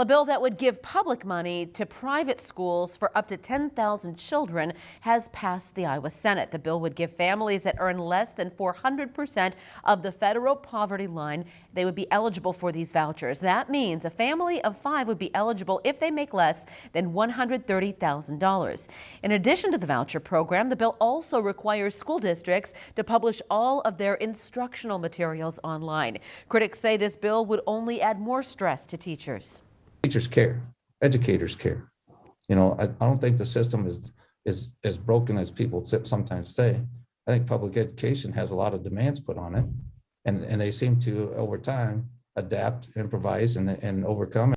A bill that would give public money to private schools for up to 10,000 children has passed the Iowa Senate. The bill would give families that earn less than 400% of the federal poverty line, they would be eligible for these vouchers. That means a family of 5 would be eligible if they make less than $130,000. In addition to the voucher program, the bill also requires school districts to publish all of their instructional materials online. Critics say this bill would only add more stress to teachers. Teachers care, educators care. You know, I don't think the system is as broken as people sometimes say. I think public education has a lot of demands put on it, and they seem to, over time, adapt, improvise, and overcome it.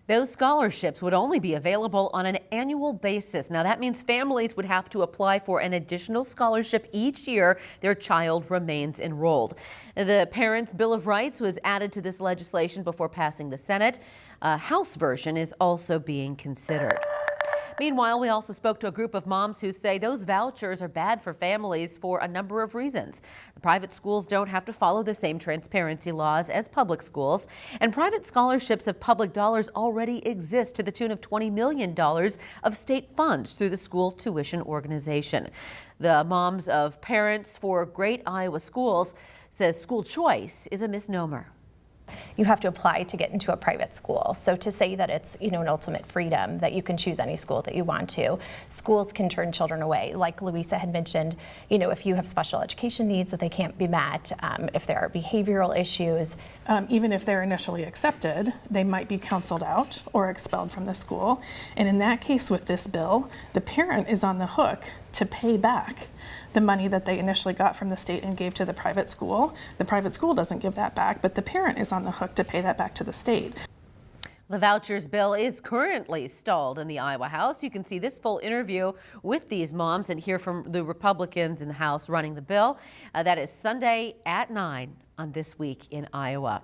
Those scholarships would only be available on an annual basis. Now that means families would have to apply for an additional scholarship each year their child remains enrolled. The Parents' Bill of Rights was added to this legislation before passing the Senate. A House version is also being considered. Meanwhile, we also spoke to a group of moms who say those vouchers are bad for families for a number of reasons. The private schools don't have to follow the same transparency laws as public schools, and private scholarships of public dollars already exist to the tune of $20 million of state funds through the school tuition organization. The moms of Parents for Great Iowa Schools says school choice is a misnomer. You have to apply to get into a private school. So to say that it's, an ultimate freedom, that you can choose any school that you want to, schools can turn children away. Like Louisa had mentioned, if you have special education needs that they can't be met, if there are behavioral issues. Even if they're initially accepted, they might be counseled out or expelled from the school. And in that case with this bill, the parent is on the hook to pay back the money that they initially got from the state and gave to the private school. The private school doesn't give that back, but the parent is on the hook to pay that back to the state. The vouchers bill is currently stalled in the Iowa House. You can see this full interview with these moms and hear from the Republicans in the House running the bill. That is Sunday at 9 on This Week in Iowa.